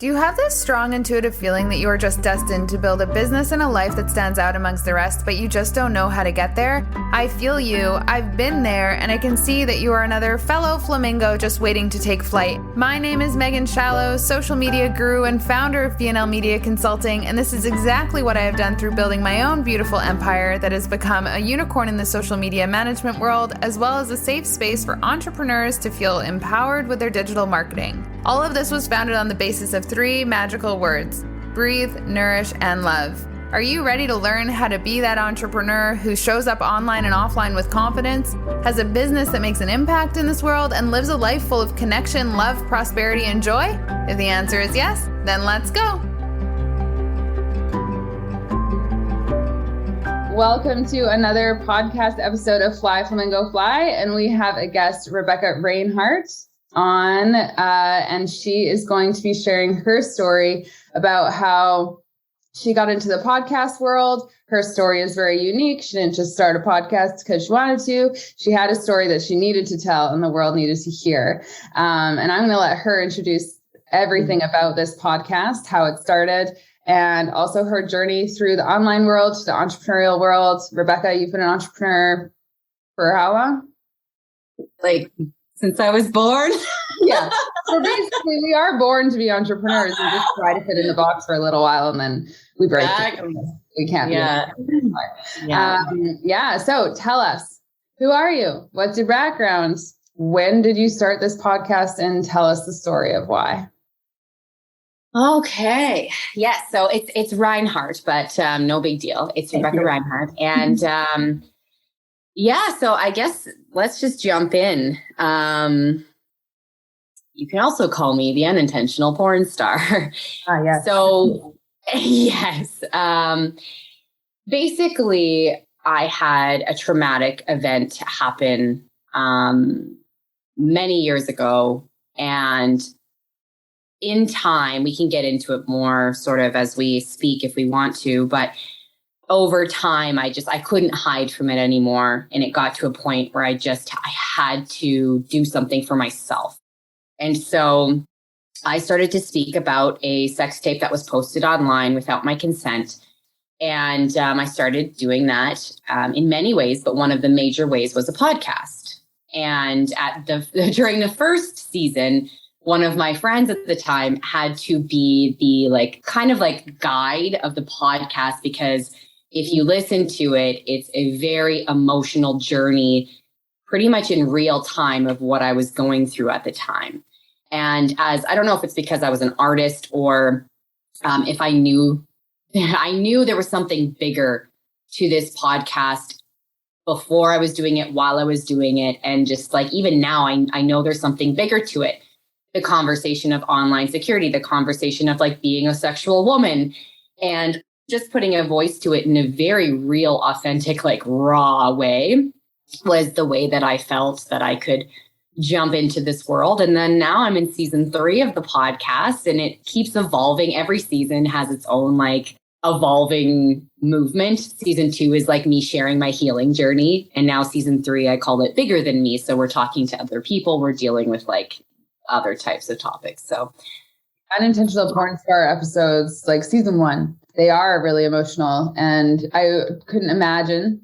Do you have this strong intuitive feeling that you are just destined to build a business and a life that stands out amongst the rest, but you just don't know how to get there? I feel you. I've been there, and I can see that you are another fellow flamingo just waiting to take flight. My name is Megan Shallow, social media guru and founder of BNL Media Consulting, and this is exactly what I have done through building my own beautiful empire that has become a unicorn in the social media management world, as well as a safe space for entrepreneurs to feel empowered with their digital marketing. All of this was founded on the basis of 3 magical words: breathe, nourish, and love. Are you ready to learn how to be that entrepreneur who shows up online and offline with confidence, has a business that makes an impact in this world, and lives a life full of connection, love, prosperity, and joy? If the answer is yes, then let's go. Welcome to another podcast episode of Fly Flamingo Fly, and we have a guest, Rebecca Reinhart, on, and she is going to be sharing her story about how she got into the podcast world. Her story is very unique. She didn't just start a podcast because she wanted to. She had a story that she needed to tell and the world needed to hear. And I'm going to let her introduce everything about this podcast, how it started, and also her journey through the online world to the entrepreneurial world. Rebecca, you've been an entrepreneur for how long? Since I was born. Yeah. So basically, we are born to be entrepreneurs. We just try to fit in the box for a little while and then we break. We can't. Yeah. So tell us, who are you? What's your background? When did you start this podcast? And tell us the story of why. Okay. Yes. So it's Reinhart, but no big deal. It's Rebecca Reinhart. And so I guess let's just jump in. You can also call me the Unintentional Pornstar. Yes. So, yes. Basically, I had a traumatic event happen many years ago. And in time, we can get into it more sort of as we speak if we want to, but over time, I couldn't hide from it anymore. And it got to a point where I had to do something for myself. And so I started to speak about a sex tape that was posted online without my consent. And I started doing that in many ways, but one of the major ways was a podcast. And during the first season, one of my friends at the time had to be the kind of guide of the podcast, because if you listen to it, it's a very emotional journey, pretty much in real time of what I was going through at the time. And I don't know if it's because I was an artist or if I knew there was something bigger to this podcast before I was doing it, while I was doing it. And just even now, I know there's something bigger to it. The conversation of online security, the conversation of being a sexual woman, and just putting a voice to it in a very real, authentic, raw way was the way that I felt that I could jump into this world. And then now I'm in season 3 of the podcast, and it keeps evolving. Every season has its own evolving movement. Season 2 is me sharing my healing journey. And now season 3, I call it Bigger Than Me. So we're talking to other people. We're dealing with other types of topics. So Unintentional Pornstar episodes, season 1, they are really emotional. And I couldn't imagine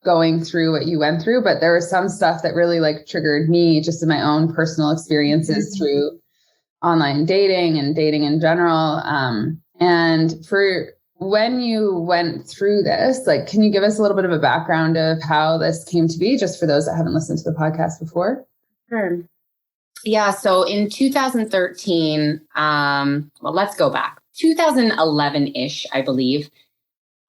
going through what you went through, but there was some stuff that really triggered me just in my own personal experiences through online dating and dating in general. And for when you went through this, can you give us a little bit of a background of how this came to be, just for those that haven't listened to the podcast before? Sure. Yeah. So in 2013, let's go back. 2011-ish, I believe.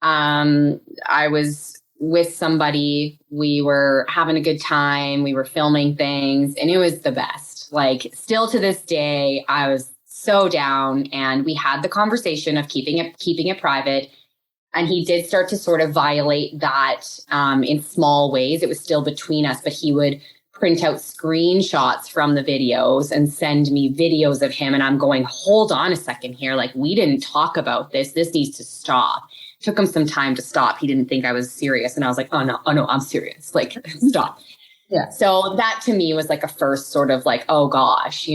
I was with somebody. We were having a good time. We were filming things, and it was the best. Still to this day, I was so down, and we had the conversation of keeping it private. And he did start to sort of violate that in small ways. It was still between us, but he would print out screenshots from the videos and send me videos of him. And I'm going, hold on a second here. We didn't talk about this. This needs to stop. Took him some time to stop. He didn't think I was serious. And I was like, oh no, I'm serious. Stop. Yeah. So that to me was a first sort of oh gosh,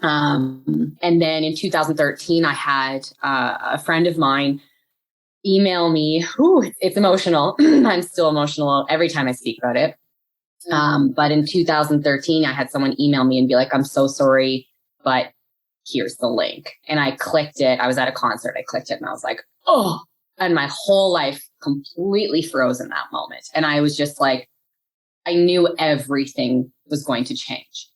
And then in 2013, I had a friend of mine email me. It's emotional. I'm still emotional every time I speak about it. But in 2013, I had someone email me and be like, I'm so sorry, but here's the link. And I clicked it. I was at a concert. I clicked it and I was like, oh, and my whole life completely froze in that moment. And I was just like, I knew everything was going to change.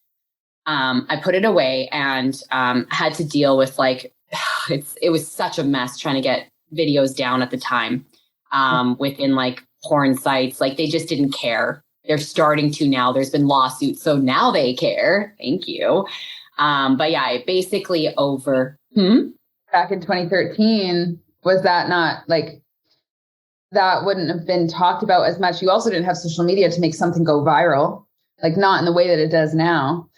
I put it away and had to deal with like, it was such a mess trying to get videos down at the time within like porn sites. Like they just didn't care. They're starting to now. There's been lawsuits. So now they care. Thank you. But yeah, it basically over. Back in 2013, was that not like, that wouldn't have been talked about as much. You also didn't have social media to make something go viral, like not in the way that it does now.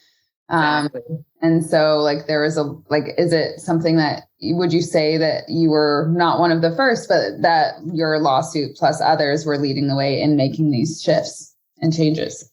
Exactly. And so like there was is it something that would you say that you were not one of the first, but that your lawsuit plus others were leading the way in making these shifts and changes?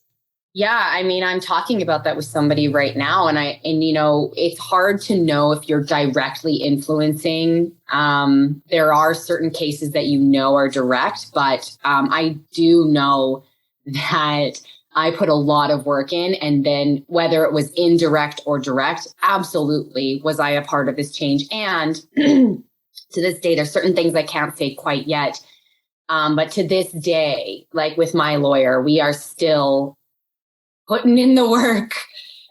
Yeah. I mean, I'm talking about that with somebody right now. And it's hard to know if you're directly influencing. There are certain cases that are direct, but I do know that I put a lot of work in, and then whether it was indirect or direct, absolutely was I a part of this change. And to this day, there's certain things I can't say quite yet. But to this day, like with my lawyer, we are still putting in the work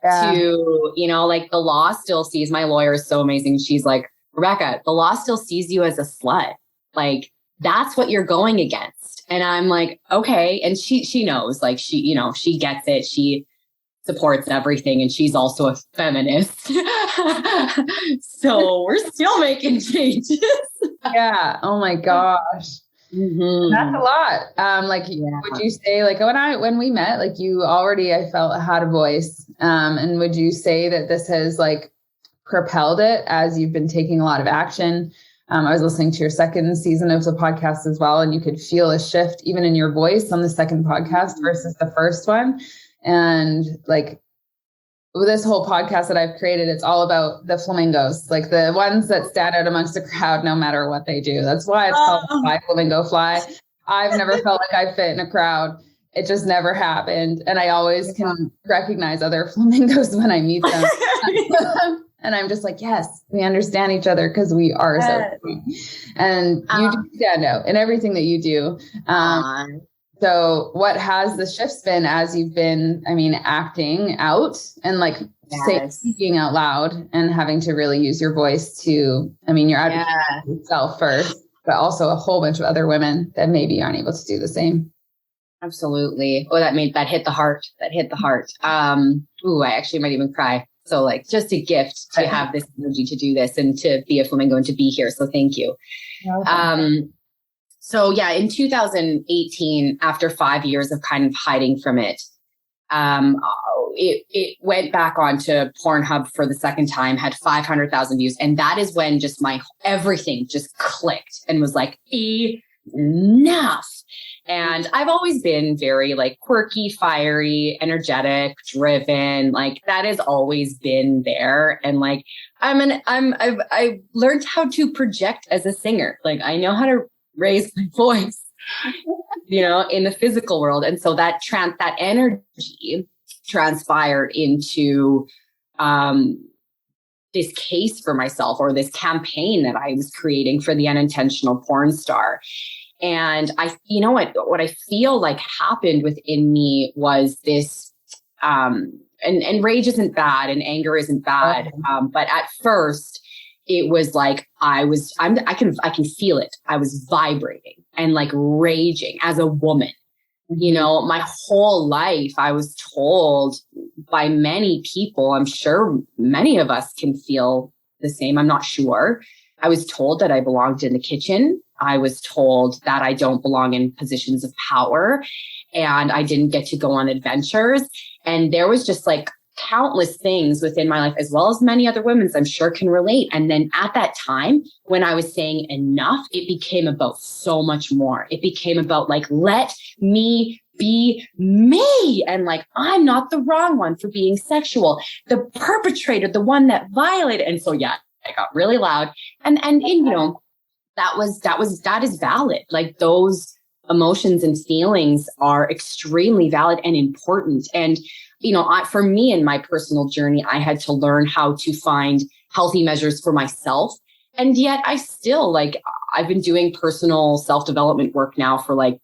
to, like the law still sees, my lawyer is so amazing. She's like, Rebecca, the law still sees you as a slut. Like that's what you're going against. And I'm like, okay. And she knows, like she gets it. She supports everything. And she's also a feminist. So we're still making changes. Yeah. Oh my gosh. Mm-hmm. That's a lot. Would you say like when we met, like you already, I felt had a voice. And would you say that this has like propelled it as you've been taking a lot of action? I was listening to your second season of the podcast as well, and you could feel a shift even in your voice on the second podcast versus the first one. And like with this whole podcast that I've created, it's all about the flamingos, like the ones that stand out amongst the crowd no matter what they do. That's why it's called Fly Flamingo Fly. I've never felt like I fit in a crowd. It just never happened. And I always can recognize other flamingos when I meet them. And I'm just like, yes, we understand each other because we are so funny. And you do stand out in everything that you do. So what has the shifts been as you've been, acting out and like speaking out loud and having to really use your voice to, you're advocating yourself first, but also a whole bunch of other women that maybe aren't able to do the same. Absolutely. Oh, that hit the heart. I actually might even cry. So like just a gift to have this energy to do this and to be a flamingo and to be here. So thank you. Okay. So yeah, in 2018, after 5 years of kind of hiding from it, it went back onto Pornhub for the second time, had 500,000 views. And that is when just everything just clicked and was like, enough. And I've always been very like quirky, fiery, energetic, driven. Like that has always been there. And like, I've learned how to project as a singer. Like I know how to raise my voice, in the physical world. And so that energy transpired into, this case for myself, or this campaign that I was creating for the Unintentional Pornstar. And what I feel like happened within me was this, and rage isn't bad and anger isn't bad. But at first it was like, I can feel it. I was vibrating and like raging as a woman. My whole life I was told by many people, I'm sure many of us can feel the same. I'm not sure. I was told that I belonged in the kitchen. I was told that I don't belong in positions of power and I didn't get to go on adventures. And there was just like countless things within my life, as well as many other women's, I'm sure can relate. And then at that time, when I was saying enough, it became about so much more. It became about like, let me be me. And like, I'm not the wrong one for being sexual, the perpetrator, the one that violated. And so, yeah, I got really loud. And you know, that is valid. Like those emotions and feelings are extremely valid and important. And, you know, for me in my personal journey, I had to learn how to find healthy measures for myself. And yet I still like, I've been doing personal self-development work now for like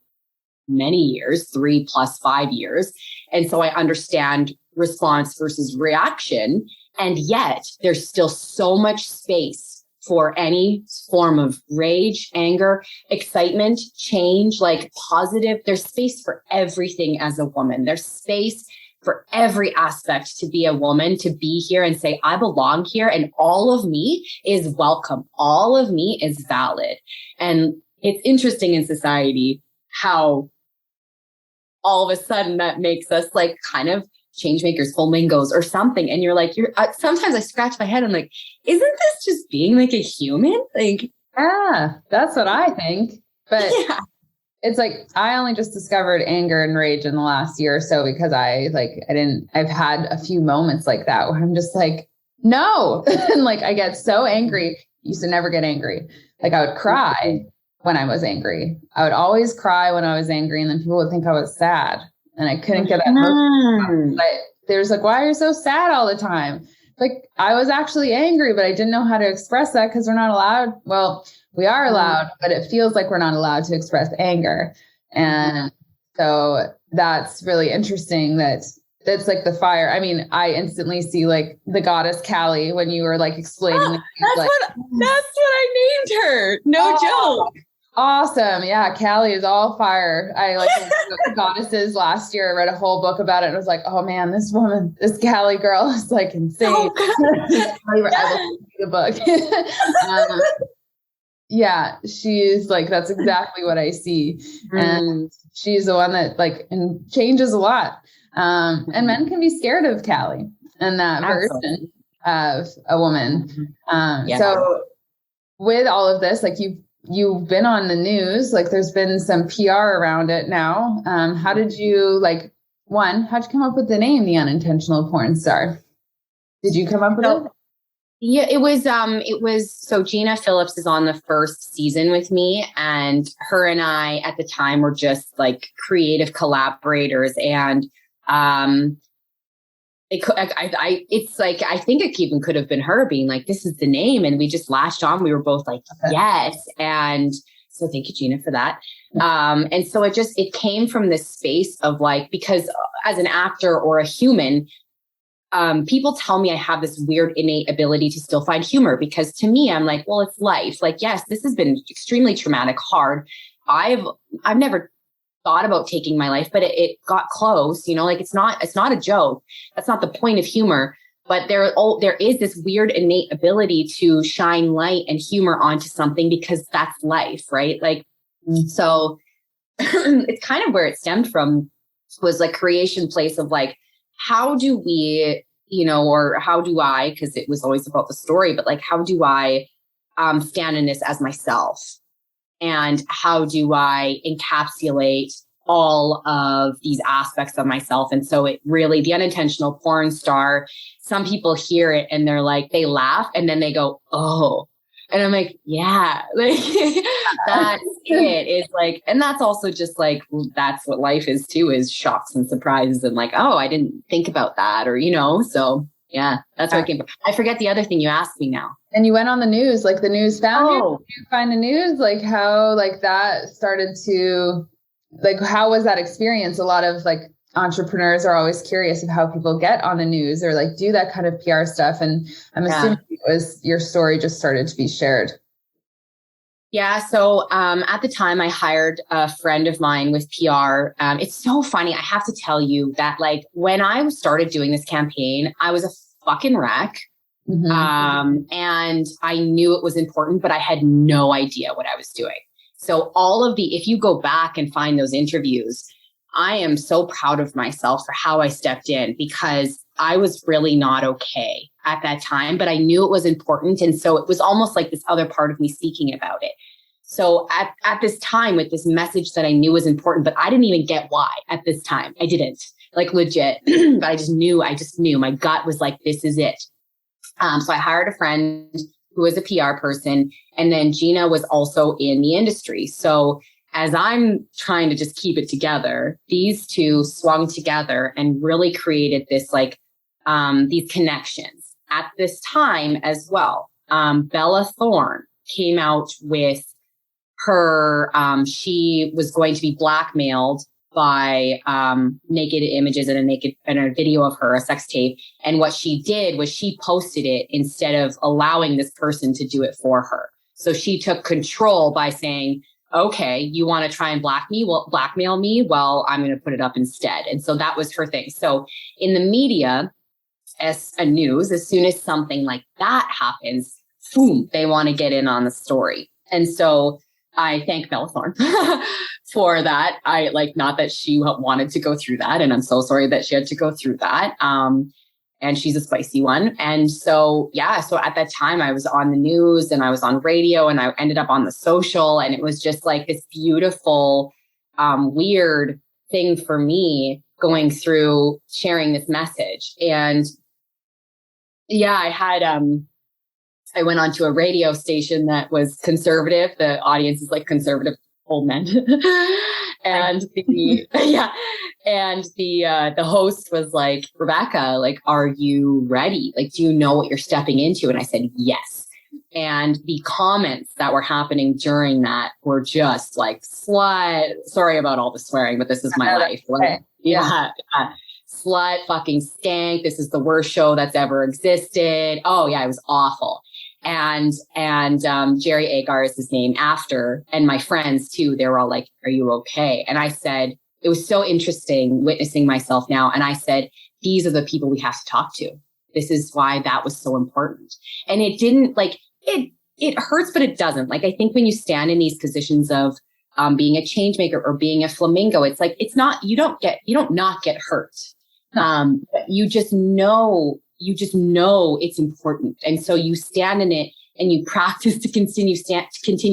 many years, 3 + 5 years. And so I understand response versus reaction. And yet there's still so much space for any form of rage, anger, excitement, change, like positive. There's space for everything as a woman. There's space for every aspect to be a woman, to be here and say, I belong here. And all of me is welcome. All of me is valid. And it's interesting in society how all of a sudden that makes us like kind of change makers, flamingos or something. And you're like, sometimes I scratch my head. I'm like, isn't this just being like a human? Like, yeah, that's what I think. But yeah. It's like, I only just discovered anger and rage in the last year or so because I've had a few moments like that where I'm just like, no. And like, I get so angry. Used to never get angry. Like I would cry when I was angry. I would always cry when I was angry. And then people would think I was sad. And I couldn't get that emotion. But there's like, why are you so sad all the time? Like I was actually angry, but I didn't know how to express that because we're not allowed. Well, we are allowed, but it feels like we're not allowed to express anger. And so that's really interesting that's like the fire. I mean, I instantly see like the goddess Callie when you were like explaining. That's what I named her. No joke. Awesome. Yeah. Callie is all fire. I like goddesses last year. I read a whole book about it. And I was like, oh man, this Callie girl is like insane. I will read the book. Yeah, she's like, that's exactly what I see. And she's the one that like, and changes a lot. And men can be scared of Callie and that version of a woman. So with all of this, like you've been on the news, like there's been some PR around it now. How did you how'd you come up with the name, The Unintentional Pornstar? Did you come up with it? Yeah, it was, so Gina Phillips is on the first season with me, and her and I at the time were just like creative collaborators. And, it's like, I think it even could have been her being like, this is the name. And we just latched on. We were both like, yes. And so thank you, Gina, for that. And so it came from this space of like, because as an actor or a human, people tell me I have this weird innate ability to still find humor, because to me, I'm like, well, it's life. Like, yes, this has been extremely traumatic, hard. I've never thought about taking my life, but it got close, you know, like it's not a joke. That's not the point of humor, but there is this weird innate ability to shine light and humor onto something because that's life, right? Like, so it's kind of where it stemmed from, was like creation place of like, how do we, you know, or how do I, because it was always about the story, but like, how do I stand in this as myself? And how do I encapsulate all of these aspects of myself? And so it really, The Unintentional Porn Star, some people hear it and they're like, they laugh and then they go, oh. And I'm like, yeah, like that's it. It's like, and that's also just like, that's what life is too, is shocks and surprises and like, oh, I didn't think about that, or, you know, so yeah, that's where it came from. I forget the other thing you asked me now. And you went on the news, like the news found you. Did you find the news? Like how, like that started to, like, how was that experience? A lot of like entrepreneurs are always curious of how people get on the news or like do that kind of PR stuff. And I'm assuming it was your story just started to be shared. Yeah. So at the time I hired a friend of mine with PR. It's so funny. I have to tell you that like when I started doing this campaign, I was a fucking wreck. Mm-hmm. And I knew it was important, but I had no idea what I was doing. So if you go back and find those interviews, I am so proud of myself for how I stepped in, because I was really not okay at that time, but I knew it was important. And so it was almost like this other part of me speaking about it. So at this time, with this message that I knew was important, but I didn't even get why at this time. I didn't, like, legit, but I just knew my gut was like, this is it. So I hired a friend who was a PR person. And then Gina was also in the industry. So as I'm trying to just keep it together, these two swung together and really created this, like, these connections at this time as well. Bella Thorne came out with her, she was going to be blackmailed by naked images and a video of her, a sex tape. And what she did was she posted it instead of allowing this person to do it for her. So she took control by saying, okay, you want to try and blackmail me? Well, I'm going to put it up instead. And so that was her thing. So in the media, as a news, as soon as something like that happens, boom, they want to get in on the story. And so I thank Bella Thorne for that. I not that she wanted to go through that. And I'm so sorry that she had to go through that. And she's a spicy one. And so, so at that time I was on the news and I was on radio and I ended up on the social, and it was just like this beautiful, weird thing for me going through sharing this message. And I had, I went onto a radio station that was conservative. The audience is like conservative old men. And the host was like, Rebecca, like, are you ready? Like, do you know what you're stepping into? And I said, yes. And the comments that were happening during that were just like, slut. Sorry about all the swearing, but this is my life. Like, slut, fucking stank. This is the worst show that's ever existed. Oh yeah, it was awful. And Jerry Agar is his name after, and my friends too, they were all like, are you okay? And I said, it was so interesting witnessing myself now. And I said, these are the people we have to talk to. This is why that was so important. And it didn't it hurts, but it doesn't. Like, I think when you stand in these positions of being a change maker or being a flamingo, it's like, it's not, you don't not get hurt. You just know it's important. And so you stand in it and you practice to continue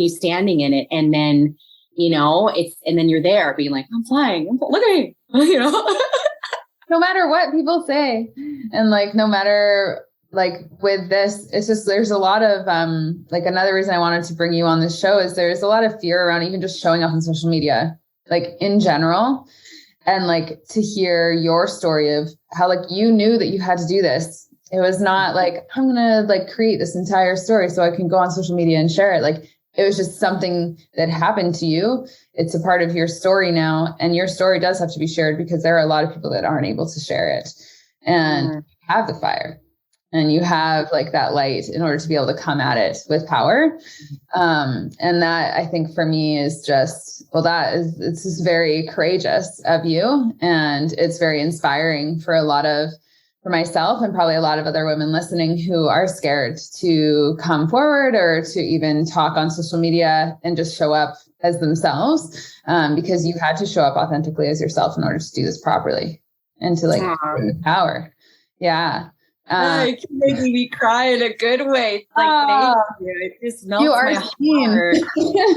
standing in it. And then, and then you're there being like, I'm flying, look at me, No matter what people say. And no matter with this, it's just, there's a lot of, another reason I wanted to bring you on this show is there's a lot of fear around even just showing up on social media, in general. And to hear your story of how you knew that you had to do this. It was not I'm going to create this entire story so I can go on social media and share it. It was just something that happened to you. It's a part of your story now. And your story does have to be shared because there are a lot of people that aren't able to share it. And you have the fire and you have that light in order to be able to come at it with power. And that, I think, for me is just, it's just very courageous of you. And it's very inspiring for myself and probably a lot of other women listening who are scared to come forward or to even talk on social media and just show up as themselves, because you had to show up authentically as yourself in order to do this properly and to bring power. Yeah. You're making me cry in a good way. Thank you. It just melts my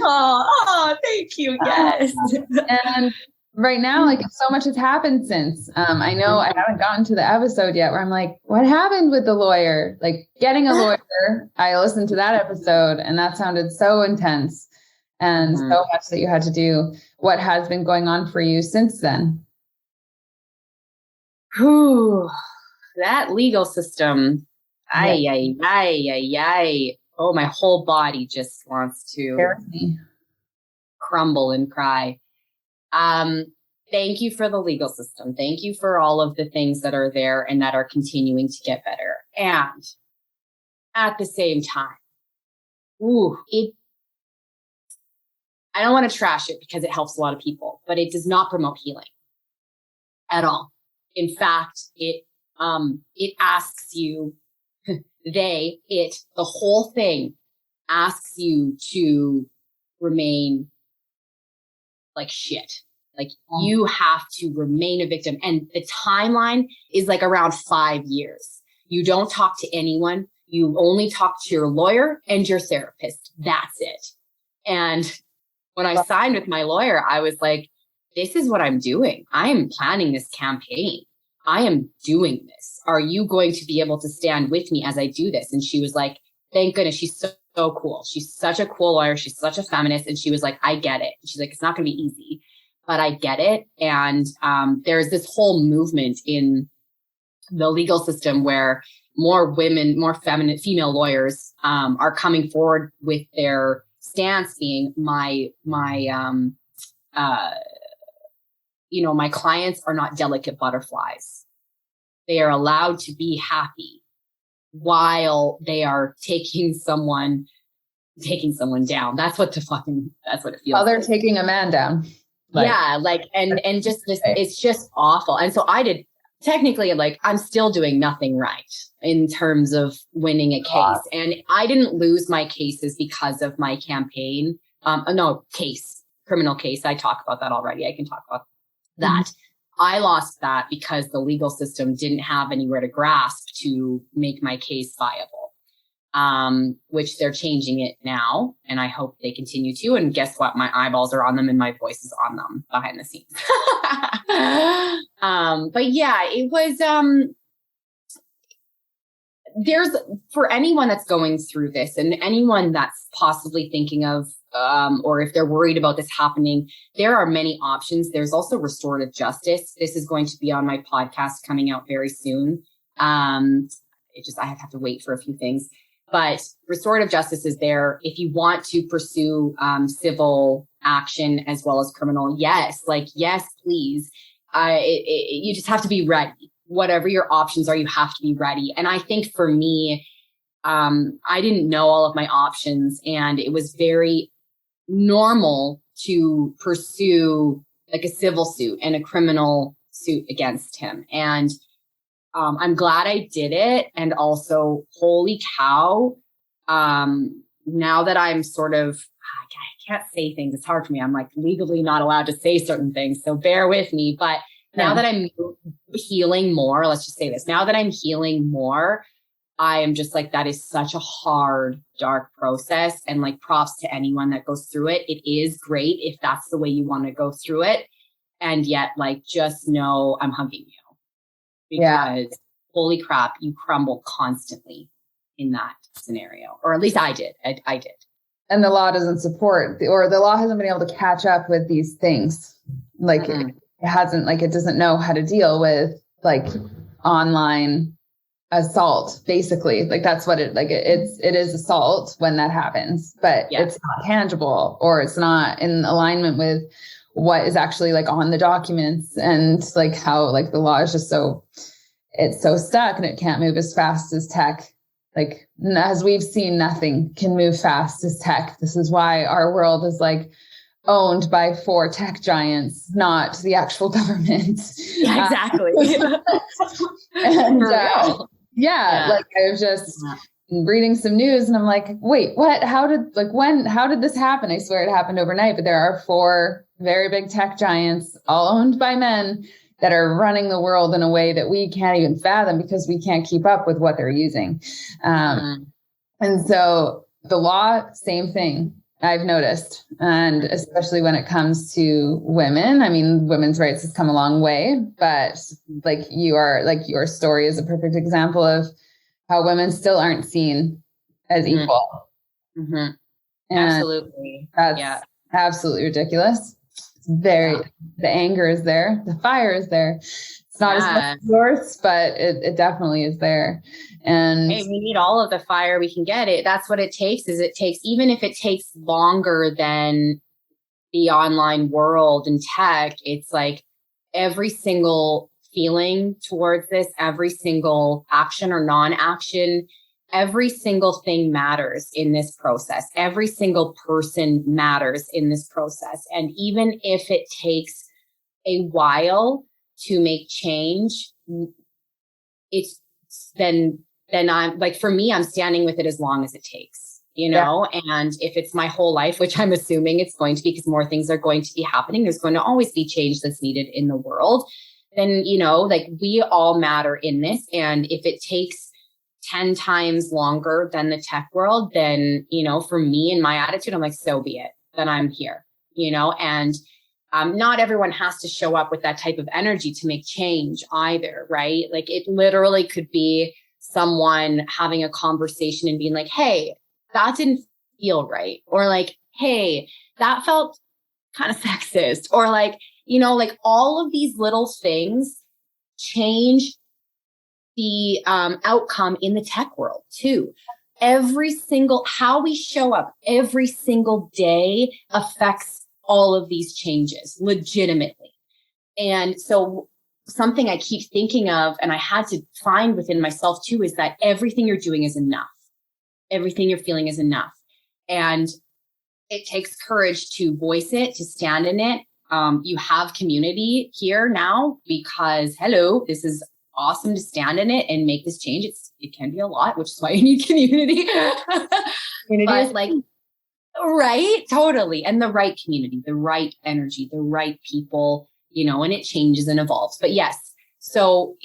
heart. Thank you. Yes. And right now, so much has happened since. I know I haven't gotten to the episode yet where I'm like, what happened with the lawyer? Getting a lawyer. I listened to that episode and that sounded so intense and so much that you had to do. What has been going on for you since then? That legal system. Ay. Oh, my whole body just wants to crumble and cry. Thank you for the legal system. Thank you for all of the things that are there and that are continuing to get better. And at the same time, I don't want to trash it because it helps a lot of people, but it does not promote healing at all. In fact, it asks you, the whole thing asks you to remain like shit. Like you have to remain a victim. And the timeline is like around 5 years. You don't talk to anyone. You only talk to your lawyer and your therapist. That's it. And when I signed with my lawyer, I was like, this is what I'm doing. I am planning this campaign. I am doing this. Are you going to be able to stand with me as I do this? And she was like, thank goodness. She's so cool. She's such a cool lawyer. She's such a feminist. And she was like, I get it. She's like, it's not going to be easy, but I get it. And there's this whole movement in the legal system where more women, more feminine, female lawyers are coming forward with their stance being my clients are not delicate butterflies. They are allowed to be happy while they are taking someone down. That's what it feels While they're taking a man down. And just this, it's just awful. And so I did technically, like, I'm still doing nothing right in terms of winning a case. And I didn't lose my cases because of my campaign. Criminal case. I talked about that already. I can talk about that. Mm-hmm. I lost that because the legal system didn't have anywhere to grasp to make my case viable, which they're changing it now. And I hope they continue to. And guess what? My eyeballs are on them and my voice is on them behind the scenes. But yeah, it was, there's, for anyone that's going through this and anyone that's possibly thinking of, or if they're worried about this happening, there are many options. There's also restorative justice. This is going to be on my podcast coming out very soon. I have to wait for a few things, but restorative justice is there. If you want to pursue, civil action as well as criminal, yes, please. You just have to be ready. Whatever your options are, you have to be ready. And I think for me, I didn't know all of my options, and it was very normal to pursue like a civil suit and a criminal suit against him. And I'm glad I did it. And also, holy cow, now that I'm sort of, I can't say things. It's hard for me. I'm like legally not allowed to say certain things. So bear with me. But now that I'm healing more, let's just say this, now that I'm healing more, I am just like, that is such a hard, dark process. And like, props to anyone that goes through it. It is great if that's the way you want to go through it. And yet, like, just know I'm hugging you, because holy crap, you crumble constantly in that scenario. Or at least I did. I did. And the law doesn't support, or the law hasn't been able to catch up with these things. Like it hasn't, like, it doesn't know how to deal with like online assault, basically. Like that's what it is assault when that happens, but it's not tangible, or it's not in alignment with what is actually like on the documents, and like how like the law is just it's so stuck and it can't move as fast as tech. Like, as we've seen, nothing can move fast as tech. This is why our world is like owned by 4 tech giants, not the actual government. Yeah, exactly. And like I was just reading some news and I'm like, wait, what? How did this happen? I swear it happened overnight, but there are 4 very big tech giants, all owned by men, that are running the world in a way that we can't even fathom because we can't keep up with what they're using. And so the law, same thing I've noticed. And especially when it comes to women, I mean, women's rights has come a long way, but like your story is a perfect example of how women still aren't seen as equal. Mm-hmm. Absolutely. That's absolutely ridiculous. The anger is there. The fire is there. It's not as much source, but it definitely is there. And hey, we need all of the fire we can get. It. That's what it takes. Even if it takes longer than the online world and tech, it's like every single feeling towards this, every single action or non-action, every single thing matters in this process. Every single person matters in this process. And even if it takes a while to make change, it's then I'm like, for me, I'm standing with it as long as it takes. and if it's my whole life, which I'm assuming it's going to be because more things are going to be happening, there's going to always be change that's needed in the world, then, like we all matter in this. And if it takes 10 times longer than the tech world, then, for me and my attitude, I'm like, so be it, then I'm here, and not everyone has to show up with that type of energy to make change either, right? Like it literally could be someone having a conversation and being like, hey, that didn't feel right. Or like, hey, that felt kind of sexist. Or like, like all of these little things change the outcome in the tech world too. How we show up every single day affects all of these changes legitimately. And so something I keep thinking of, and I had to find within myself too, is that everything you're doing is enough. Everything you're feeling is enough. And it takes courage to voice it, to stand in it. You have community here now because, hello, this is awesome to stand in it and make this change. It can be a lot, which is why you need community. Community is like, right, totally. And the right community, the right energy, the right people, and it changes and evolves. But yes, so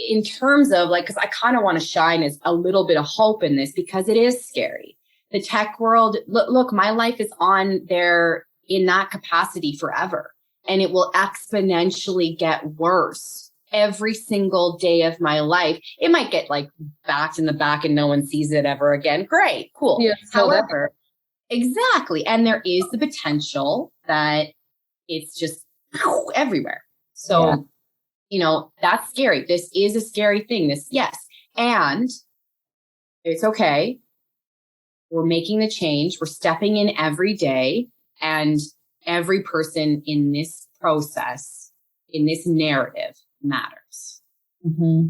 in terms of like, because I kind of want to shine as a little bit of hope in this because it is scary. The tech world, look, my life is on there in that capacity forever. And it will exponentially get worse every single day of my life. It might get like backed in the back and no one sees it ever again. Great, cool. Yeah, however, exactly. And there is the potential that it's just everywhere. So, that's scary. This is a scary thing. Yes. And it's okay. We're making the change. We're stepping in every day. And every person in this process, in this narrative matters. Mm-hmm.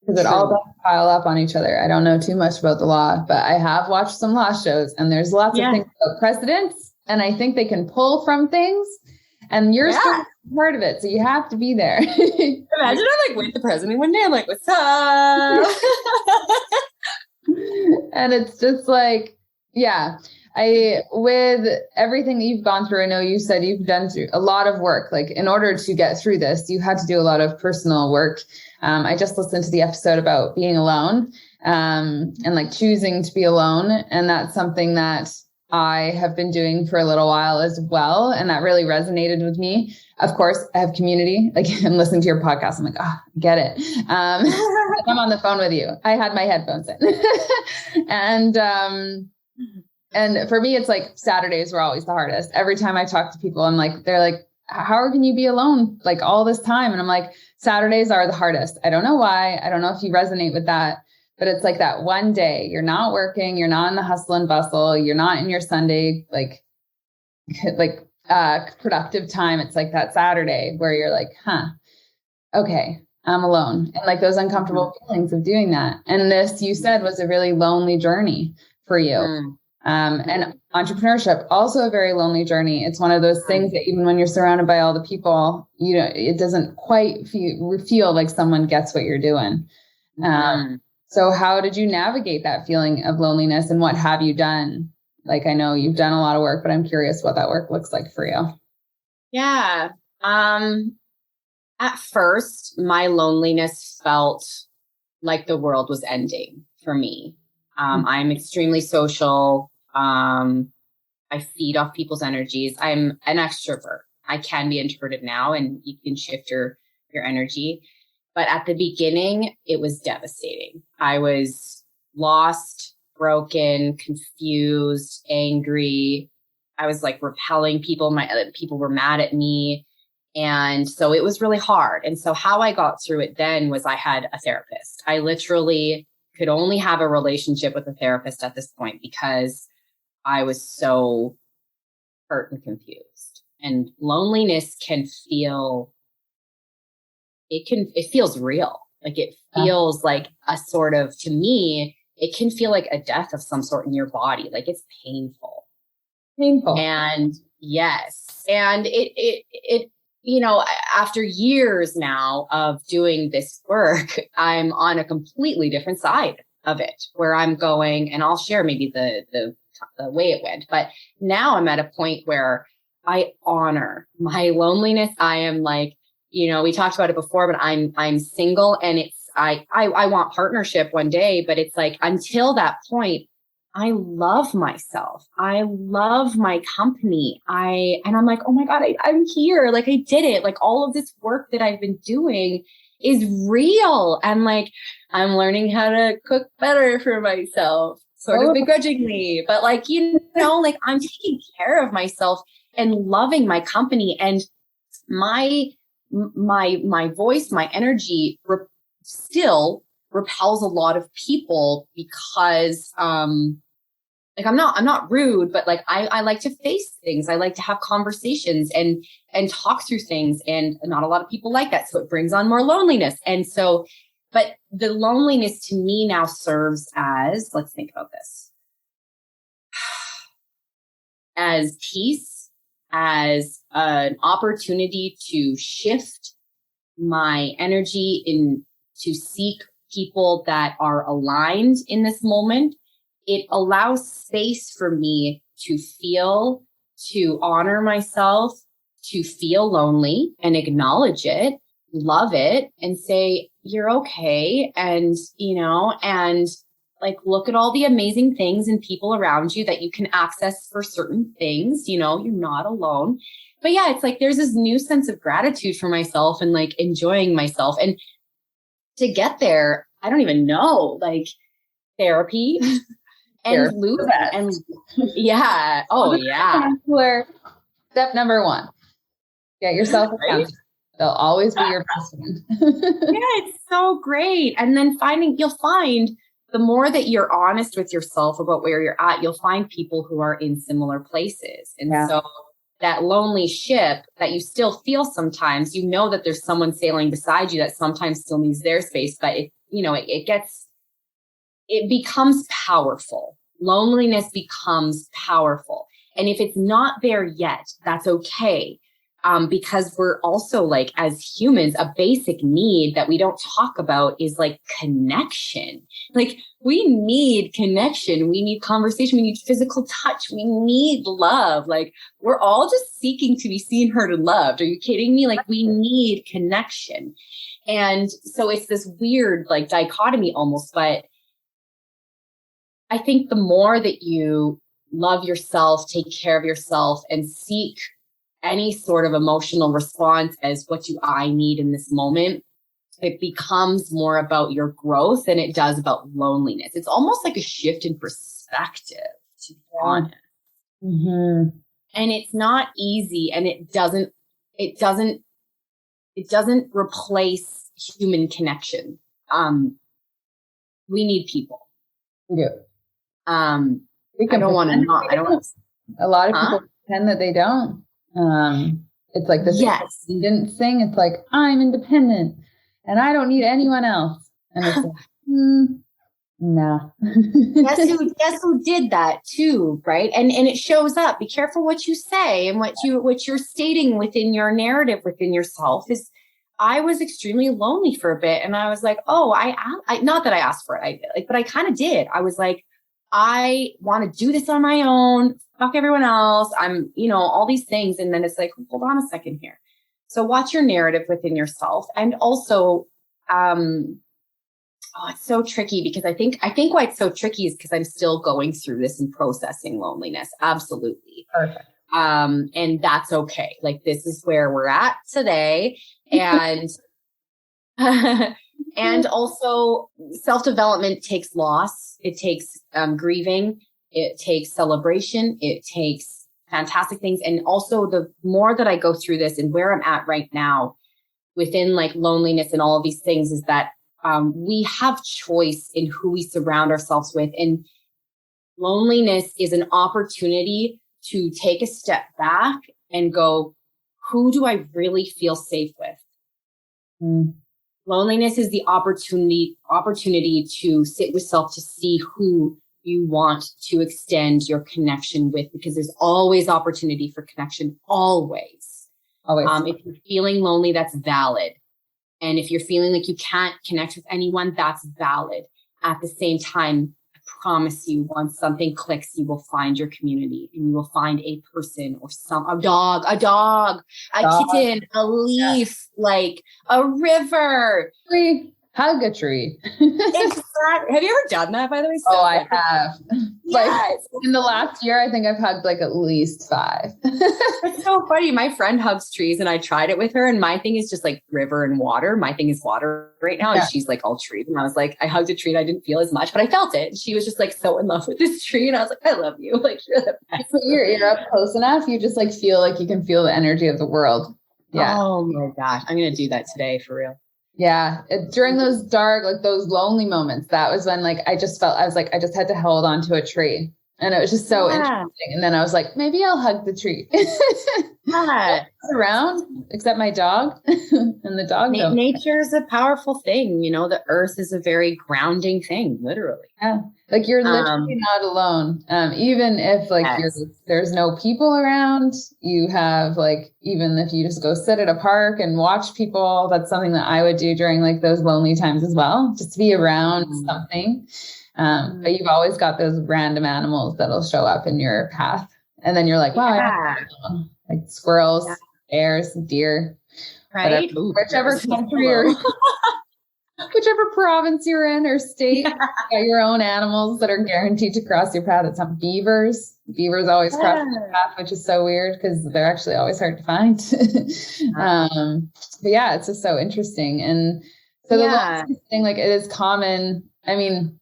Because it all does pile up on each other. I don't know too much about the law, but I have watched some law shows and there's lots of things about precedents. And I think they can pull from things and you're still part of it. So you have to be there. Imagine I'm like with the president one day. I'm like, what's up? And it's just like, with everything that you've gone through, I know you said you've done a lot of work. Like in order to get through this, you had to do a lot of personal work. I just listened to the episode about being alone and like choosing to be alone. And that's something that I have been doing for a little while as well. And that really resonated with me. Of course, I have community. Like I'm listening to your podcast. I'm like, I get it. I'm on the phone with you. I had my headphones in. And for me, it's like Saturdays were always the hardest. Every time I talk to people, I'm like, they're like, how can you be alone like all this time? And I'm like, Saturdays are the hardest. I don't know why. I don't know if you resonate with that, but it's like that one day you're not working, you're not in the hustle and bustle, you're not in your Sunday, productive time. It's like that Saturday where you're like, okay, I'm alone. And like those uncomfortable feelings of doing that. And this, you said, was a really lonely journey for you. And entrepreneurship, also a very lonely journey. It's one of those things that even when you're surrounded by all the people, it doesn't quite feel like someone gets what you're doing. So how did you navigate that feeling of loneliness and what have you done? Like, I know you've done a lot of work, but I'm curious what that work looks like for you. Yeah. At first, my loneliness felt like the world was ending for me. I'm extremely social. I feed off people's energies. I'm an extrovert. I can be introverted now and you can shift your energy. But at the beginning, it was devastating. I was lost, broken, confused, angry. I was like repelling people. People were mad at me. And so it was really hard. And so how I got through it then was I had a therapist. I literally could only have a relationship with a therapist at this point because I was so hurt and confused. And loneliness can feel, it feels real. Like it feels like a sort of, to me, it can feel like a death of some sort in your body. Like it's painful. And yes. And it after years now of doing this work, I'm on a completely different side of it where I'm going, and I'll share maybe the way it went. But now I'm at a point where I honor my loneliness. I am like, we talked about it before, but I'm single, and I want partnership one day, but it's like, until that point, I love myself. I love my company. And I'm like, oh my God, I'm here. Like, I did it. Like, all of this work that I've been doing is real. And like, I'm learning how to cook better for myself, sort of begrudgingly, but like, like, I'm taking care of myself and loving my company, and my voice, my energy still repels a lot of people because, like, I'm not rude, but like, I like to face things. I like to have conversations and talk through things, and not a lot of people like that. So it brings on more loneliness. And so, but the loneliness to me now serves as, let's think about this, as peace, as an opportunity to shift my energy to seek people that are aligned in this moment. It allows space for me to feel, to honor myself, to feel lonely and acknowledge it, love it, and say, you're okay. And, and like, look at all the amazing things and people around you that you can access for certain things. You're not alone. But yeah, it's like, there's this new sense of gratitude for myself and like enjoying myself. And to get there, I don't even know, like, therapy. And lose that. And yeah. Oh, yeah. Step number 1, get yourself accountable. They'll always be your best friend. Yeah, it's so great. And then you'll find the more that you're honest with yourself about where you're at, you'll find people who are in similar places. And so that lonely ship that you still feel sometimes, that there's someone sailing beside you that sometimes still needs their space, but it becomes powerful. Loneliness becomes powerful. And if it's not there yet, that's okay. Because we're also, like, as humans, a basic need that we don't talk about is like connection. Like, we need connection. We need conversation. We need physical touch. We need love. Like, we're all just seeking to be seen, heard, and loved. Are you kidding me? Like, we need connection. And so it's this weird, like, dichotomy almost, but I think the more that you love yourself, take care of yourself, and seek any sort of emotional response as what do I need in this moment, it becomes more about your growth than it does about loneliness. It's almost like a shift in perspective, to be honest. Mm-hmm. And it's not easy, and it doesn't replace human connection. We need people. Yeah. I don't want to. A lot of people pretend that they don't. It's like this. Yes. You didn't sing. It's like, I'm independent and I don't need anyone else. And it's like, nah. Guess who did that too, right? And it shows up. Be careful what you say and what you're stating within your narrative within yourself. Is I was extremely lonely for a bit, and I was like, oh, I not that I asked for it, but I kind of did. I was like, I want to do this on my own. Fuck everyone else. I'm, all these things. And then it's like, hold on a second here. So watch your narrative within yourself. And also, it's so tricky because I think why it's so tricky is because I'm still going through this and processing loneliness. Absolutely. Perfect. And that's okay. Like, this is where we're at today. And, and also self-development takes loss. It takes grieving. It takes celebration. It takes fantastic things. And also, the more that I go through this and where I'm at right now within like loneliness and all of these things is that we have choice in who we surround ourselves with. And loneliness is an opportunity to take a step back and go, who do I really feel safe with? Loneliness is the opportunity to sit with self, to see who you want to extend your connection with, because there's always opportunity for connection. Always. If you're feeling lonely, that's valid. And if you're feeling like you can't connect with anyone, that's valid. at the same time, I promise you, once something clicks, you will find your community and you will find a person or a dog, a kitten, a leaf, like a river. Hug a tree. Exactly. Have you ever done that, by the way? Oh, I have. Yes. Like in the last year, I think I've hugged like at least 5. It's so funny. My friend hugs trees and I tried it with her. And my thing is just like river and water. My thing is water right now. And she's like all trees. And I was like, I hugged a tree and I didn't feel as much, but I felt it. And she was just like so in love with this tree. And I was like, I love you. Like you're the best. You're up close enough. You just like feel like you can feel the energy of the world. Yeah. Oh my gosh. I'm going to do that today for real. Yeah. During those dark, like those lonely moments, that was when like, I just had to hold on to a tree and it was just so interesting. And then I was like, maybe I'll hug the tree. Around except my dog and the dog. Nature is a powerful thing. You know, the earth is a very grounding thing, literally. Yeah. Like you're literally not alone. Even if like there's no people around, you have like, even if you just go sit at a park and watch people, that's something that I would do during like those lonely times as well, just to be around something. But you've always got those random animals that'll show up in your path. And then you're like, wow, like squirrels, bears, deer, right? Whichever country or whichever province you're in or state, you got your own animals that are guaranteed to cross your path. It's not beavers. Beavers always cross your path, which is so weird because they're actually always hard to find. But yeah, it's just so interesting. And so the thing, like it is common. I mean,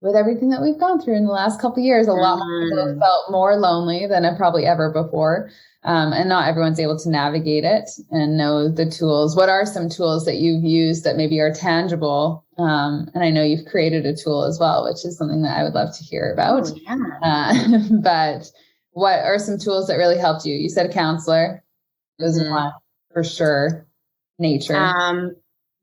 with everything that we've gone through in the last couple of years, a lot more people have felt more lonely than probably ever before. And not everyone's able to navigate it and know the tools. What are some tools that you've used that maybe are tangible? And I know you've created a tool as well, which is something that I would love to hear about. But what are some tools that really helped you? You said a counselor. Those are one for sure. Nature.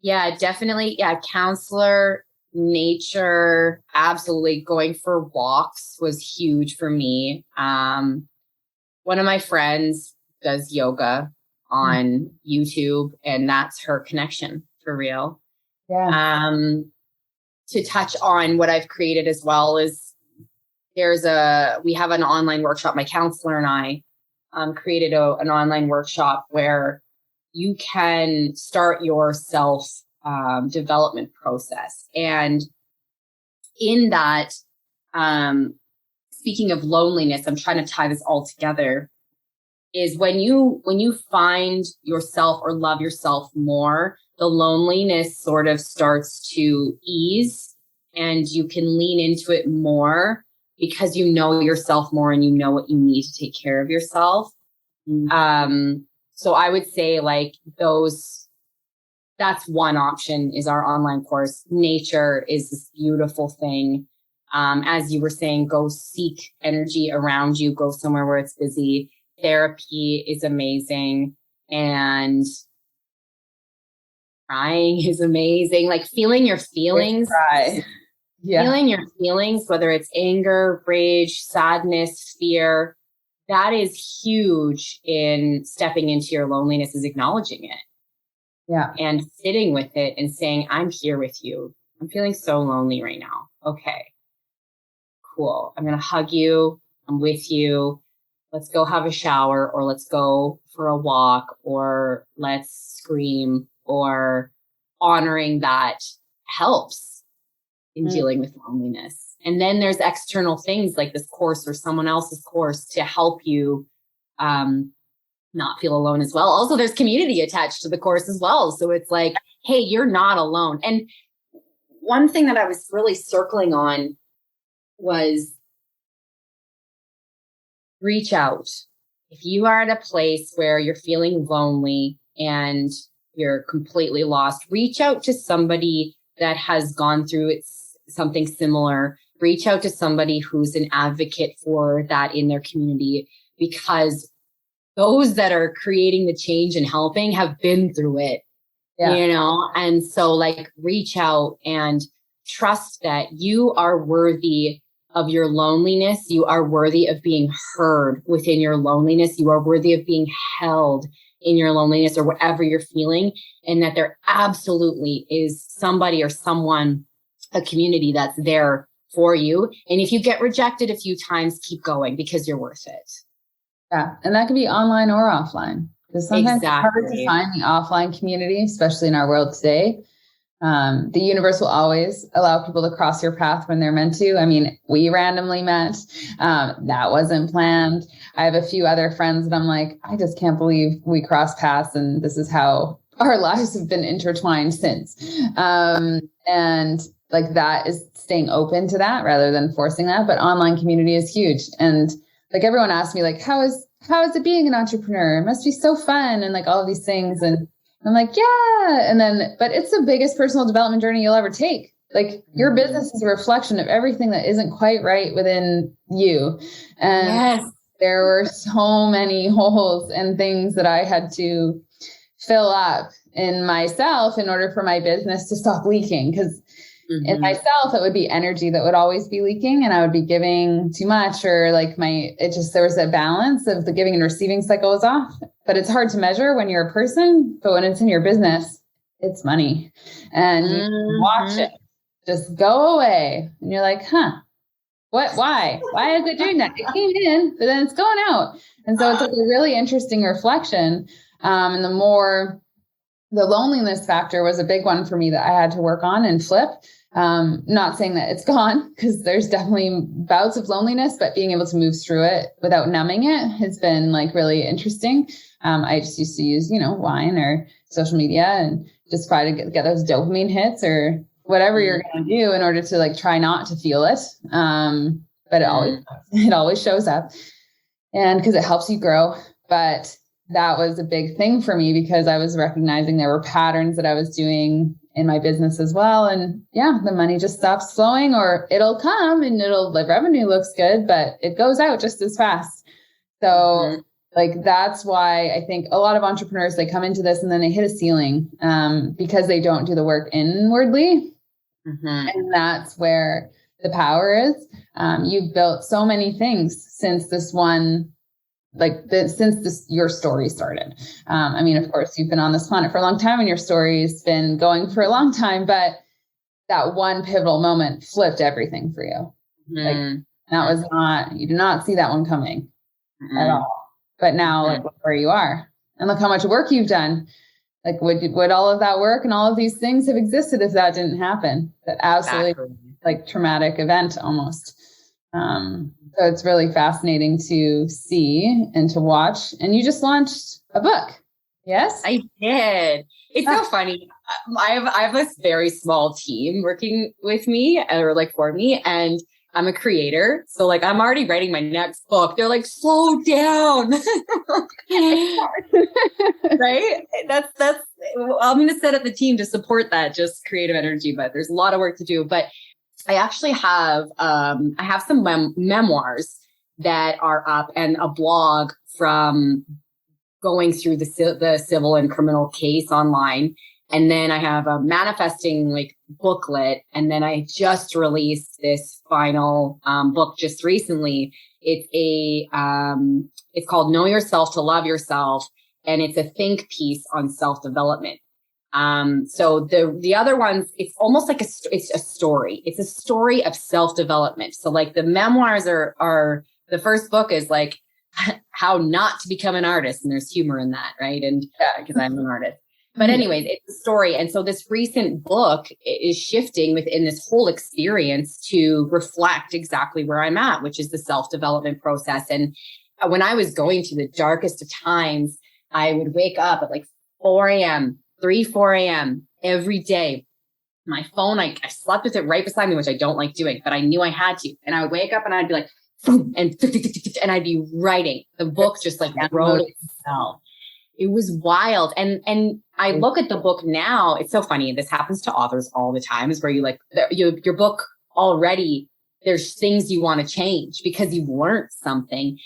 Yeah, definitely. Yeah, counselor. Nature, absolutely. Going for walks was huge for me. One of my friends does yoga on YouTube, and that's her connection for real. Yeah. To touch on what I've created as well is we have an online workshop. My counselor and I created an online workshop where you can start your self development process. And in that, speaking of loneliness, I'm trying to tie this all together, is when you find yourself or love yourself more, the loneliness sort of starts to ease and you can lean into it more because you know yourself more and you know what you need to take care of yourself. So I would say like that's one option is our online course. Nature is this beautiful thing. As you were saying, go seek energy around you, go somewhere where it's busy. Therapy is amazing. And crying is amazing. Like feeling your feelings. Feeling your feelings, whether it's anger, rage, sadness, fear, that is huge in stepping into your loneliness, is acknowledging it. Yeah. And sitting with it and saying, I'm here with you. I'm feeling so lonely right now. Okay, cool. I'm going to hug you. I'm with you. Let's go have a shower, or let's go for a walk, or let's scream, or honoring that helps in dealing with loneliness. And then there's external things like this course or someone else's course to help you, not feel alone as well. Also, there's community attached to the course as well. So it's like, hey, you're not alone. And one thing that I was really circling on was reach out. If you are at a place where you're feeling lonely and you're completely lost, reach out to somebody that has gone through something similar. Reach out to somebody who's an advocate for that in their community, because those that are creating the change and helping have been through it, you know? And so like reach out and trust that you are worthy of your loneliness. You are worthy of being heard within your loneliness. You are worthy of being held in your loneliness or whatever you're feeling. And that there absolutely is somebody or someone a community that's there for you. And if you get rejected a few times, keep going because you're worth it. Yeah. And that can be online or offline, because sometimes it's hard Exactly. to find the offline community, especially in our world today. The universe will always allow people to cross your path when they're meant to. I mean, we randomly met. That wasn't planned. I have a few other friends that I'm like, I just can't believe we crossed paths, and this is how our lives have been intertwined since. And like that is staying open to that rather than forcing that. But online community is huge. And like everyone asks me, like, how is it being an entrepreneur? It must be so fun and like all of these things. And I'm like, yeah. And then, but it's the biggest personal development journey you'll ever take. Like your business is a reflection of everything that isn't quite right within you. And yes. There were so many holes and things that I had to fill up in myself in order for my business to stop leaking. Because in myself, it would be energy that would always be leaking, and I would be giving too much, or like there was a balance of the giving and receiving cycle was off. But it's hard to measure when you're a person, but when it's in your business, it's money, and you watch it just go away. And you're like, why is it doing that? It came in, but then it's going out. And so it's like a really interesting reflection. And the loneliness factor was a big one for me that I had to work on and flip. Not saying that it's gone, because there's definitely bouts of loneliness, but being able to move through it without numbing it has been like really interesting. I just used to use, wine or social media and just try to get those dopamine hits or whatever you're going to do in order to like try not to feel it. But it always shows up, and because it helps you grow. But that was a big thing for me, because I was recognizing there were patterns that I was doing in my business as well. And yeah, the money just stops flowing, or it'll come and the revenue looks good, but it goes out just as fast. So like, that's why I think a lot of entrepreneurs, they come into this and then they hit a ceiling, because they don't do the work inwardly. And that's where the power is. You've built so many things since your story started. I mean, of course, you've been on this planet for a long time and your story's been going for a long time, but that one pivotal moment flipped everything for you. Like, you did not see that one coming at all. But now look where you are, and look how much work you've done. Like, would all of that work and all of these things have existed if that didn't happen? That absolutely like traumatic event almost. So it's really fascinating to see and to watch. And you just launched a book. Yes, I did. It's so funny. I have this very small team working with me, or like for me, and I'm a creator. So like, I'm already writing my next book. They're like, slow down. Right? That's, I'm going to set up the team to support that, just creative energy, but there's a lot of work to do. But I actually have, I have some memoirs that are up, and a blog from going through the civil and criminal case online. And then I have a manifesting like booklet. And then I just released this final book just recently. It's called Know Yourself to Love Yourself. And it's a think piece on self-development. So the other ones, it's almost like it's a story. It's a story of self-development. So like the memoirs are the first book is like how not to become an artist. And there's humor in that, right? And because I'm an artist. But anyways, it's a story. And so this recent book is shifting within this whole experience to reflect exactly where I'm at, which is the self-development process. And when I was going through the darkest of times, I would wake up at like 4 a.m. every day. My phone, I slept with it right beside me, which I don't like doing, but I knew I had to. And I would wake up and I'd be like, and I'd be writing. The book just like wrote itself. It was wild. And I look at the book now. It's so funny. This happens to authors all the time, is where you like your book already, there's things you want to change because you've learned something.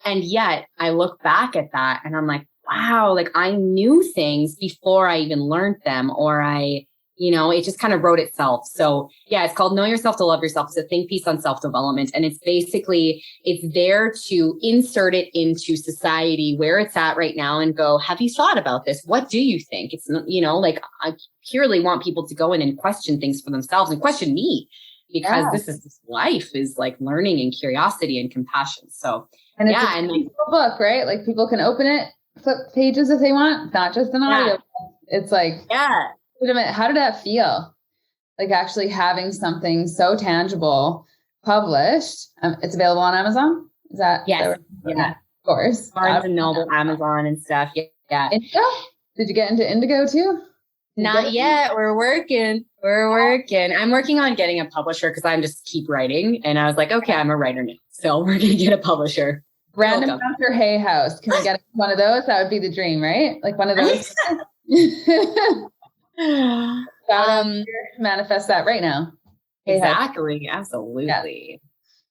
And yet I look back at that and I'm like, wow, like I knew things before I even learned them, or I it just kind of wrote itself. So yeah, it's called Know Yourself to Love Yourself. It's a think piece on self-development. And it's there to insert it into society where it's at right now and go, have you thought about this? What do you think? It's, like I purely want people to go in and question things for themselves and question me, because this life is like learning and curiosity and compassion. So and it's a book, right? Like people can open it, flip pages if they want, not just an audio. It's like, wait a minute, how did that feel? Like actually having something so tangible published. It's available on Amazon. Is that? Yes. Yeah. Of course. Barnes and Noble, Amazon and stuff. Yeah. Indigo? Did you get into Indigo too? Not yet. We're working. I'm working on getting a publisher because I'm just keep writing. And I was like, okay, I'm a writer now. So we're going to get a publisher. Random Dr. Hay House. Can we get one of those? That would be the dream, right? Like one of those. Manifest that right now. Exactly. Absolutely.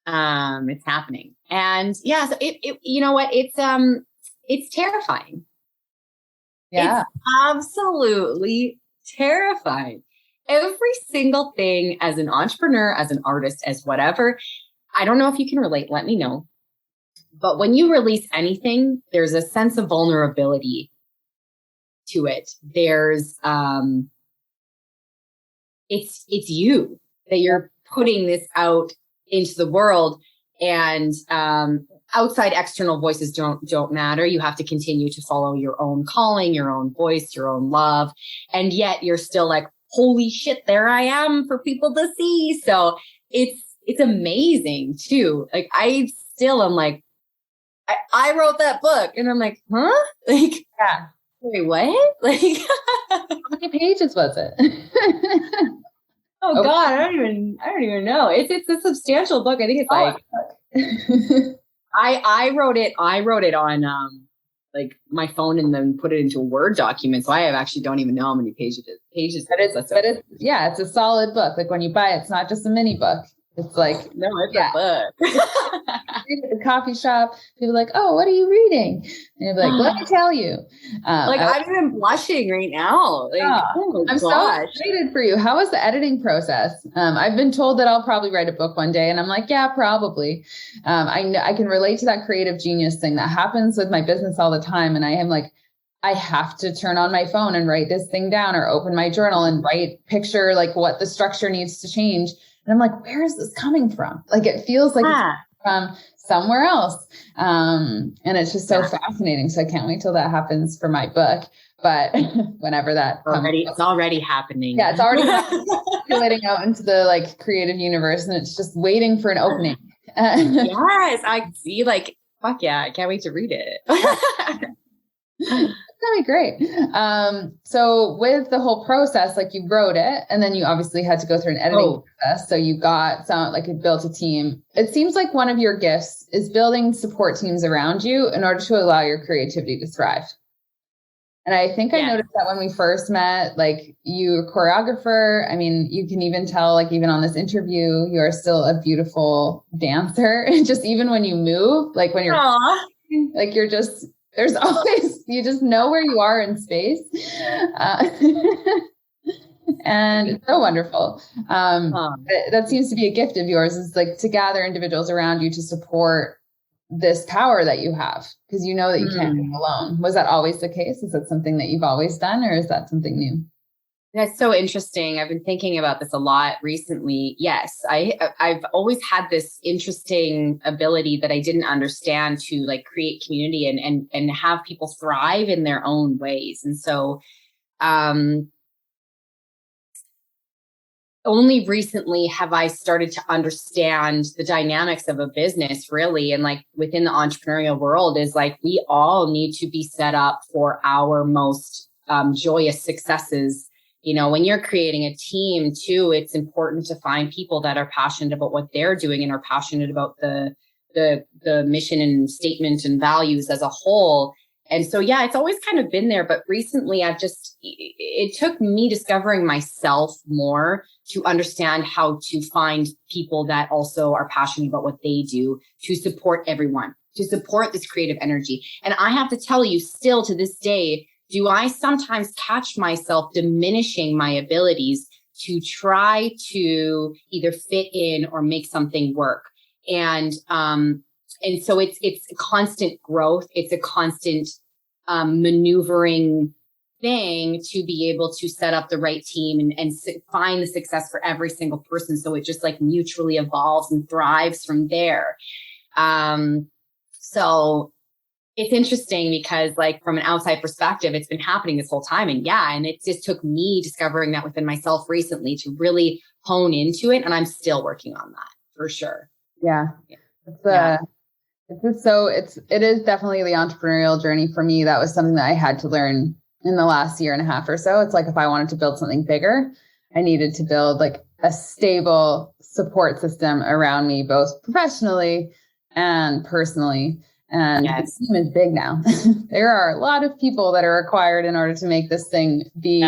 Yeah. It's happening. And so it you know what? It's terrifying. Yeah. It's absolutely terrifying. Every single thing as an entrepreneur, as an artist, as whatever. I don't know if you can relate. Let me know. But when you release anything, there's a sense of vulnerability to it. There's, it's you that you're putting this out into the world, and, outside external voices don't matter. You have to continue to follow your own calling, your own voice, your own love. And yet you're still like, holy shit, there I am for people to see. So it's amazing too. Like I still am like, I wrote that book and I'm like, huh? Like, wait, what? Like, how many pages was it? Oh God, I don't even know. It's a substantial book. I think it's like, I wrote it on, like my phone and then put it into a Word document. So I actually don't even know how many pages it is. It's a solid book. Like when you buy it, it's not just a mini book. It's like, no, it's a book. At the coffee shop, people are like, oh, what are you reading? And you're like, let me tell you. I'm even blushing right now. Like, I'm so excited for you. How was the editing process? I've been told that I'll probably write a book one day, and I'm like, yeah, probably. I can relate to that creative genius thing that happens with my business all the time. And I am like, I have to turn on my phone and write this thing down, or open my journal and picture like what the structure needs to change. And I'm like, where is this coming from? Like, it feels like it's from somewhere else. And it's just so fascinating. So I can't wait till that happens for my book. But whenever that it's already happening. Yeah, it's already circulating out into the like creative universe, and it's just waiting for an opening. Yes, I see. Like, fuck yeah, I can't wait to read it. That'd be great. So with the whole process, like you wrote it, and then you obviously had to go through an editing process. So you got it built a team. It seems like one of your gifts is building support teams around you in order to allow your creativity to thrive. And I think I noticed that when we first met, like you're a choreographer. I mean, you can even tell, like even on this interview, you are still a beautiful dancer. Just even when you move, like when you're like, you're just, there's always, you just know where you are in space. And it's so wonderful. That seems to be a gift of yours, is like to gather individuals around you to support this power that you have, because you know that you can't do it alone. Was that always the case? Is that something that you've always done, or is that something new? That's so interesting. I've been thinking about this a lot recently. Yes, I've always had this interesting ability that I didn't understand to like create community and have people thrive in their own ways. And so, only recently have I started to understand the dynamics of a business, really. And like within the entrepreneurial world is like, we all need to be set up for our most joyous successes. You know, when you're creating a team too, it's important to find people that are passionate about what they're doing and are passionate about the mission and statement and values as a whole. And so, yeah, it's always kind of been there. But recently it took me discovering myself more to understand how to find people that also are passionate about what they do, to support everyone, to support this creative energy. And I have to tell you, still to this day, do I sometimes catch myself diminishing my abilities to try to either fit in or make something work? And so it's a constant growth. It's a constant maneuvering thing to be able to set up the right team and find the success for every single person. So it just like mutually evolves and thrives from there. So it's interesting because like from an outside perspective, it's been happening this whole time. And it just took me discovering that within myself recently to really hone into it. And I'm still working on that for sure. Yeah. It is definitely the entrepreneurial journey for me. That was something that I had to learn in the last year and a half or so. It's like, if I wanted to build something bigger, I needed to build like a stable support system around me, both professionally and personally. And the team is big now. There are a lot of people that are required in order to make this thing be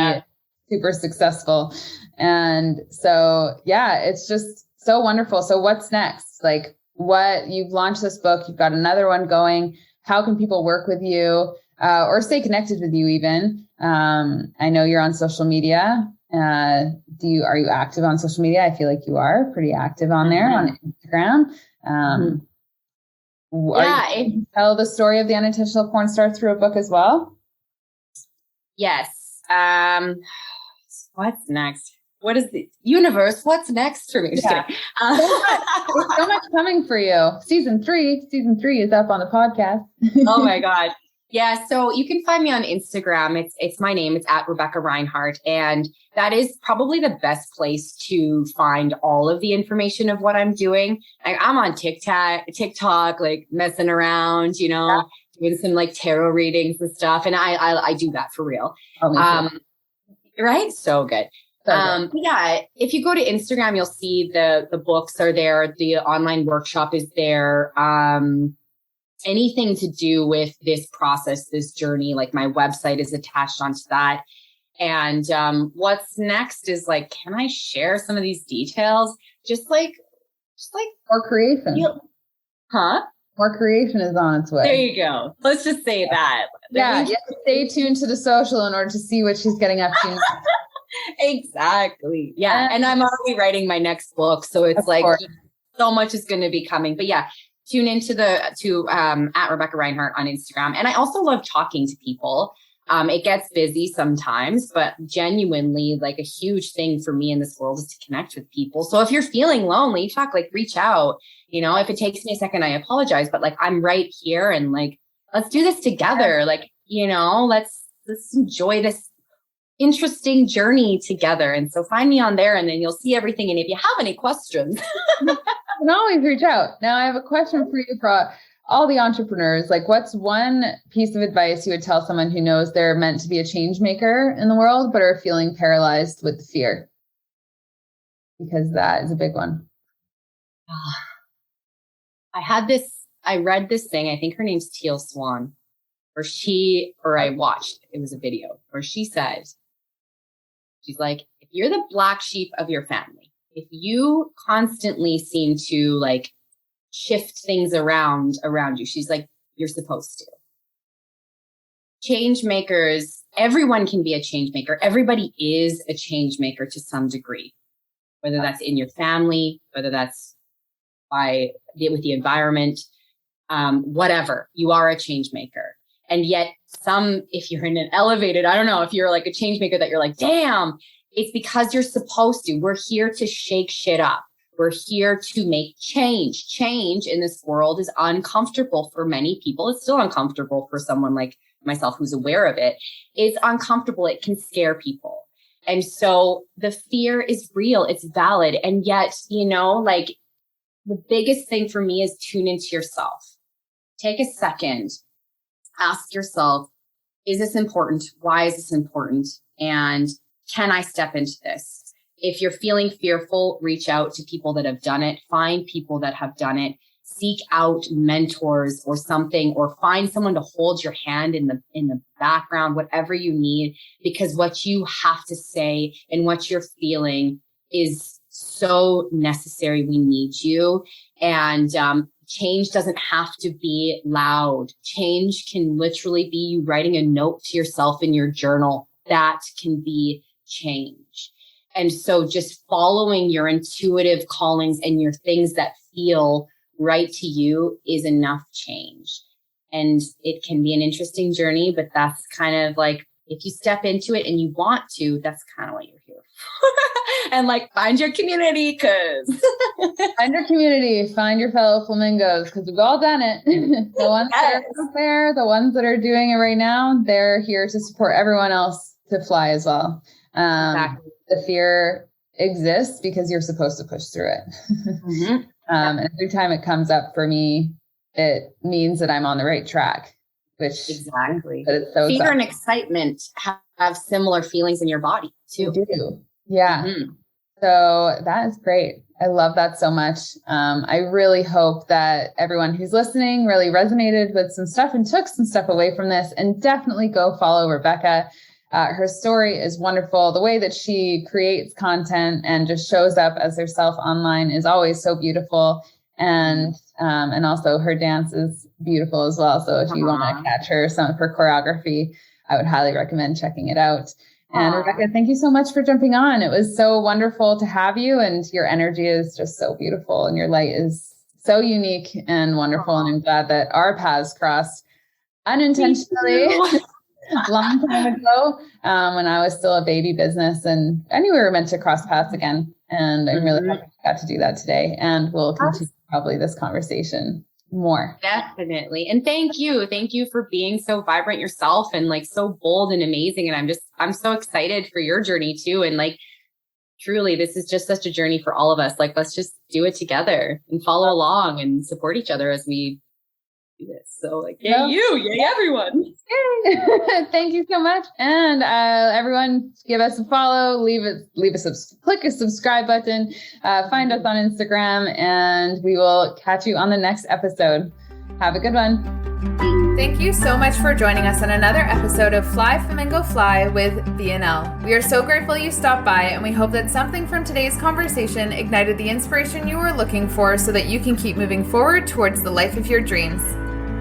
super successful. And so, it's just so wonderful. So what's next? Like, you've launched this book, you've got another one going. How can people work with you or stay connected with you even? I know you're on social media. Are you active on social media? I feel like you are pretty active on there on Instagram. You tell the story of the unintentional porn star through a book as well? Yes. What's next? What is the universe? What's next for me? Just kidding. There's so much coming for you. Season 3 is up on the podcast. Oh my God. Yeah. So you can find me on Instagram. It's my name. It's at Rebecca Reinhart. And that is probably the best place to find all of the information of what I'm doing. I'm on TikTok, like messing around, doing some like tarot readings and stuff. And I do that for real. Right. So good. If you go to Instagram, you'll see the books are there. The online workshop is there. Anything to do with this process, this journey, like my website is attached onto that. And what's next is like, can I share some of these details? Just like more creation. More creation is on its way. There you go. Let's just say that. You have to stay tuned to the social in order to see what she's getting up to. Exactly. Yeah. And I'm already writing my next book. So it's like so much is going to be coming. But tune into at Rebecca Reinhart on Instagram. And I also love talking to people. It gets busy sometimes, but genuinely like a huge thing for me in this world is to connect with people. So if you're feeling lonely, reach out, if it takes me a second, I apologize, but like, I'm right here and like, let's do this together. Like, let's enjoy this interesting journey together. And so find me on there and then you'll see everything. And if you have any questions, you can always reach out. Now I have a question for you for all the entrepreneurs. Like, what's one piece of advice you would tell someone who knows they're meant to be a change maker in the world, but are feeling paralyzed with the fear? Because that is a big one. I read this thing. I think her name's Teal Swan, I watched, it was a video where she says, she's like, if you're the black sheep of your family, if you constantly seem to like shift things around you, she's like, you're supposed to. Change makers, everyone can be a change maker. Everybody is a change maker to some degree, whether that's in your family, whether that's with the environment, whatever, you are a change maker. And yet if you're in an elevated, I don't know, if you're like a change maker that you're like, damn, it's because you're supposed to. We're here to shake shit up. We're here to make change. Change in this world is uncomfortable for many people. It's still uncomfortable for someone like myself who's aware of it. It's uncomfortable. It can scare people. And so the fear is real. It's valid. And yet, like the biggest thing for me is tune into yourself. Take a second. Ask yourself, is this important? Why is this important? And can I step into this? If you're feeling fearful, reach out to people that have done it. Find people that have done it. Seek out mentors or something, or find someone to hold your hand in the background, whatever you need, because what you have to say and what you're feeling is so necessary. We need you. And change doesn't have to be loud. Change can literally be you writing a note to yourself in your journal. That can be change. And so just following your intuitive callings and your things that feel right to you is enough change. And it can be an interesting journey, but that's kind of like, if you step into it and you want to, that's kind of what you're here for. And like, find your community, find your community, find your fellow flamingos, because we've all done it. The ones that are out there, the ones that are doing it right now, they're here to support everyone else to fly as well. Exactly. The fear exists because you're supposed to push through it. And every time it comes up for me, it means that I'm on the right track. Which exactly. But it's so fear and excitement have similar feelings in your body too. They do. Yeah. So that is great. I love that so much. I really hope that everyone who's listening really resonated with some stuff and took some stuff away from this, and definitely go follow Rebecca. Her story is wonderful. The way that she creates content and just shows up as herself online is always so beautiful. And also her dance is beautiful as well. So if you want to catch her, some of her choreography, I would highly recommend checking it out. And Rebecca, thank you so much for jumping on. It was so wonderful to have you, and your energy is just so beautiful and your light is so unique and wonderful. And I'm glad that our paths crossed unintentionally long time ago, when I was still a baby business, and I knew we were meant to cross paths again. And I'm really happy we got to do that today, and we'll continue probably this conversation more. Definitely. And thank you. Thank you for being so vibrant yourself and like so bold and amazing. And I'm so excited for your journey too. And like, truly, this is just such a journey for all of us. Like, let's just do it together and follow along and support each other as we do this. So like, yay, everyone. Yay. Thank you so much. And everyone, give us a follow, click a subscribe button, find us on Instagram, and we will catch you on the next episode. Have a good one. Thank you so much for joining us on another episode of Fly Flamingo Fly with BNL. We are so grateful you stopped by, and we hope that something from today's conversation ignited the inspiration you were looking for so that you can keep moving forward towards the life of your dreams.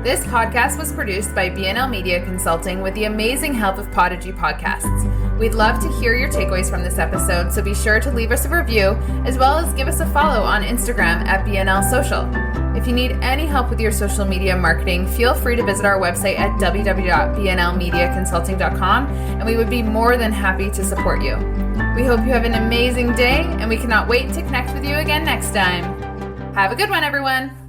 This podcast was produced by BNL Media Consulting with the amazing help of Podigy Podcasts. We'd love to hear your takeaways from this episode, so be sure to leave us a review, as well as give us a follow on Instagram at BNL Social. If you need any help with your social media marketing, feel free to visit our website at www.bnlmediaconsulting.com, and we would be more than happy to support you. We hope you have an amazing day, and we cannot wait to connect with you again next time. Have a good one, everyone.